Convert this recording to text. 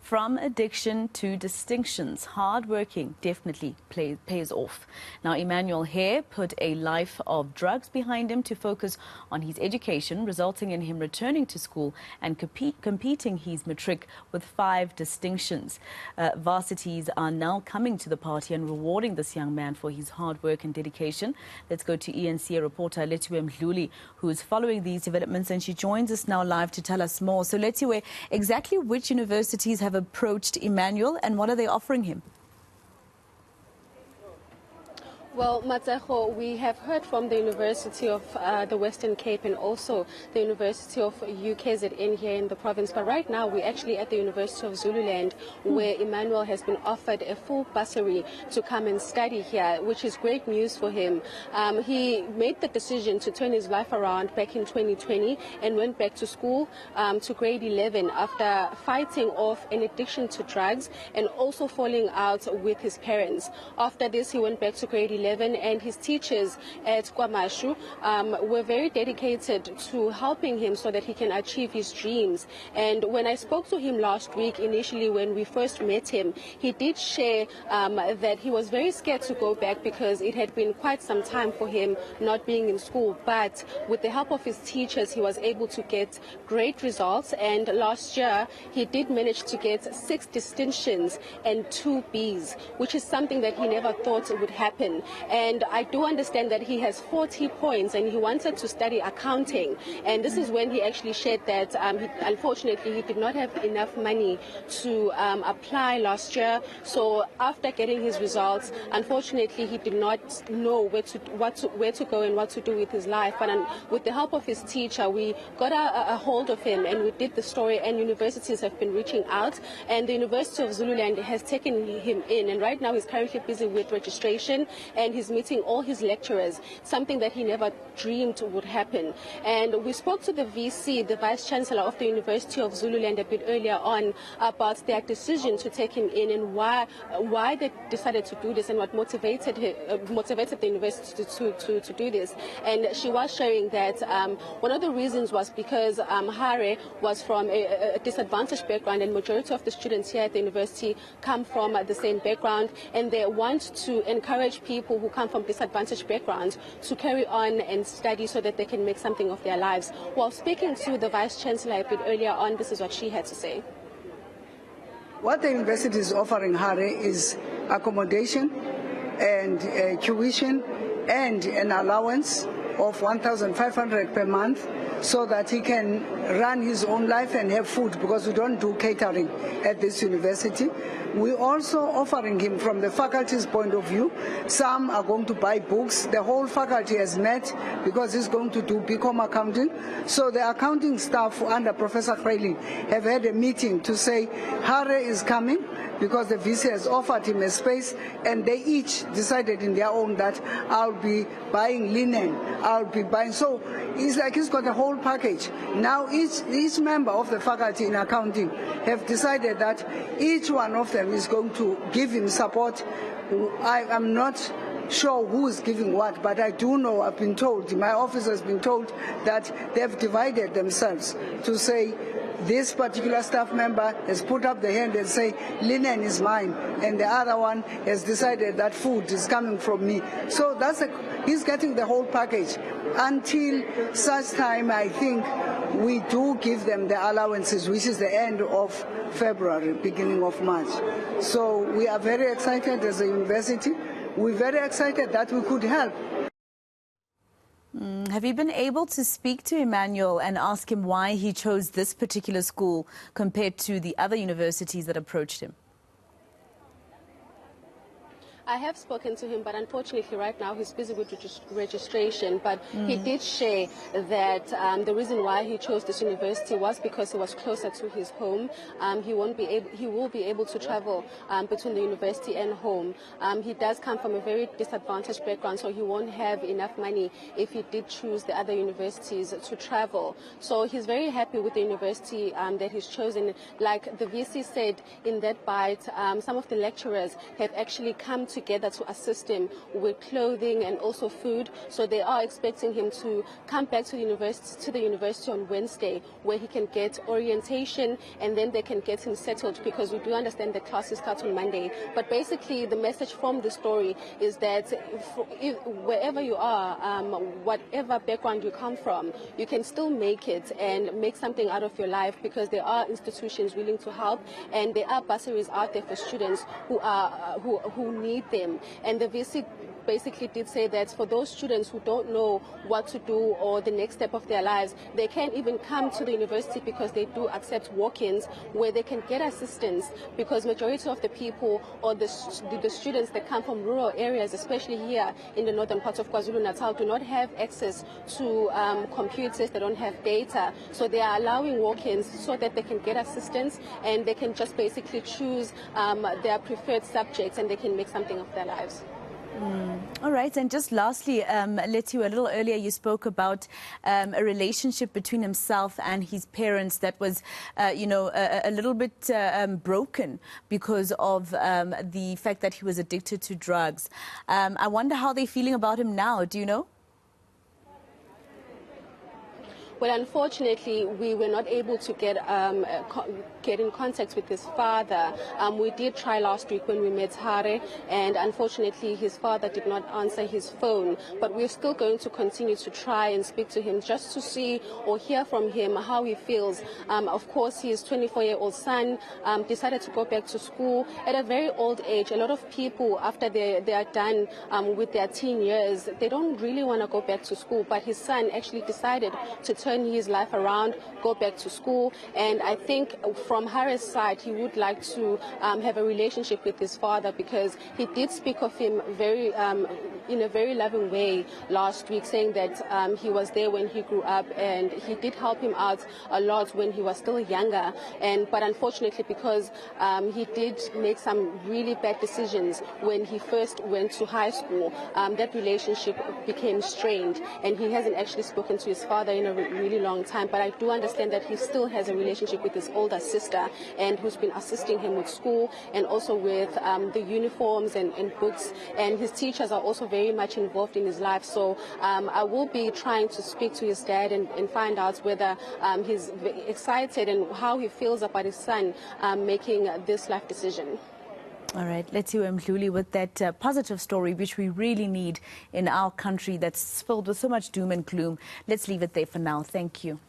From addiction to distinctions, hard working definitely pays off. Now, Emanuel Hare put a life of drugs behind him to focus on his education, resulting in him returning to school and competing his matric with 5 distinctions. Varsities are now coming to the party and rewarding this young man for his hard work and dedication. Let's go to eNCA reporter Lethiwe Mdluli, who is following these developments, and she joins us now live to tell us more. So Lethiwe, exactly which universities have approached Emmanuel and what are they offering him? Well, Matseho, we have heard from the University of the Western Cape and also the University of UKZN here in the province. But right now, we're actually at the University of Zululand, where Emmanuel has been offered a full bursary to come and study here, which is great news for him. He made the decision to turn his life around back in 2020 and went back to school to grade 11 after fighting off an addiction to drugs and also falling out with his parents. After this, he went back to grade 11. And his teachers at Kwamashu were very dedicated to helping him so that he can achieve his dreams. And when I spoke to him last week, initially when we first met him, he did share that he was very scared to go back because it had been quite some time for him not being in school. But with the help of his teachers, he was able to get great results. And last year, he did manage to get 6 distinctions and 2 Bs, which is something that he never thought would happen. And I do understand that he has 40 points and he wanted to study accounting. And this is when he actually shared that unfortunately he did not have enough money to apply last year. So after getting his results, unfortunately he did not know where to go and what to do with his life. But with the help of his teacher, we got a hold of him and we did the story, and universities have been reaching out. And the University of Zululand has taken him in, and right now he's currently busy with registration. And he's meeting all his lecturers, something that he never dreamed would happen. And we spoke to the VC, the Vice Chancellor of the University of Zululand, a bit earlier on about their decision to take him in and why they decided to do this and what motivated the university to do this. And she was sharing that one of the reasons was because Hare was from a disadvantaged background, and majority of the students here at the university come from the same background, and they want to encourage people who come from disadvantaged backgrounds to carry on and study so that they can make something of their lives. While speaking to the Vice Chancellor a bit earlier on, this is what she had to say. What the university is offering Hare is accommodation and tuition and an allowance of 1,500 per month so that he can run his own life and have food, because we don't do catering at this university. We're also offering him from the faculty's point of view. Some are going to buy books. The whole faculty has met because he's going to do BCom accounting. So the accounting staff under Professor Freilin have had a meeting to say Hare is coming because the VC has offered him a space, and they each decided in their own that I'll be buying linen, I'll be buying. So it's like he's got a whole package. Now each member of the faculty in accounting have decided that each one of them is going to give him support. I'm not sure who is giving what, but I do know, I've been told, my office has been told that they've divided themselves to say this particular staff member has put up the hand and say linen is mine, and the other one has decided that food is coming from me. So he's getting the whole package. Until such time, I think we do give them the allowances, which is the end of February, beginning of March. So we are very excited as a university. We're very excited that we could help. Have you been able to speak to Emmanuel and ask him why he chose this particular school compared to the other universities that approached him? I have spoken to him, but unfortunately right now he's busy with registration. But he did share that the reason why he chose this university was because it was closer to his home. He will be able to travel between the university and home. He does come from a very disadvantaged background, so he won't have enough money if he did choose the other universities to travel. So he's very happy with the university that he's chosen. Like the VC said in that bite, some of the lecturers have actually come together to assist him with clothing and also food. So they are expecting him to come back to the university on Wednesday, where he can get orientation and then they can get him settled, because we do understand the classes start on Monday. But basically the message from the story is that wherever you are, whatever background you come from, you can still make it and make something out of your life, because there are institutions willing to help and there are bursaries out there for students who need them. And the VC basically did say that for those students who don't know what to do or the next step of their lives, they can't even come to the university because they do accept walk-ins where they can get assistance, because majority of the people or the students that come from rural areas, especially here in the northern parts of KwaZulu-Natal, do not have access to computers, they don't have data. So they are allowing walk-ins so that they can get assistance and they can just basically choose their preferred subjects and they can make something of their lives. All right, and just lastly, Letty, a little earlier you spoke about a relationship between himself and his parents that was, a little bit broken because of the fact that he was addicted to drugs. I wonder how they're feeling about him now. Do you know? Well, unfortunately, we were not able to get in contact with his father. We did try last week when we met Hare, and unfortunately, his father did not answer his phone. But we're still going to continue to try and speak to him just to see or hear from him how he feels. Of course, his 24-year-old son decided to go back to school at a very old age. A lot of people, after they are done with their teen years, they don't really want to go back to school. But his son actually decided to turn his life around, go back to school. And I think from Hare's side, he would like to have a relationship with his father, because he did speak of him in a very loving way last week, saying that he was there when he grew up and he did help him out a lot when he was still younger. But unfortunately, because he did make some really bad decisions when he first went to high school, that relationship became strained, and he hasn't actually spoken to his father in a really long time. But I do understand that he still has a relationship with his older sister, and who's been assisting him with school and also with the uniforms and books, and his teachers are also very much involved in his life. So I will be trying to speak to his dad and find out whether he's excited and how he feels about his son making this life decision. All right, let's see Mdluli with that positive story, which we really need in our country that's filled with so much doom and gloom. Let's leave it there for now. Thank you.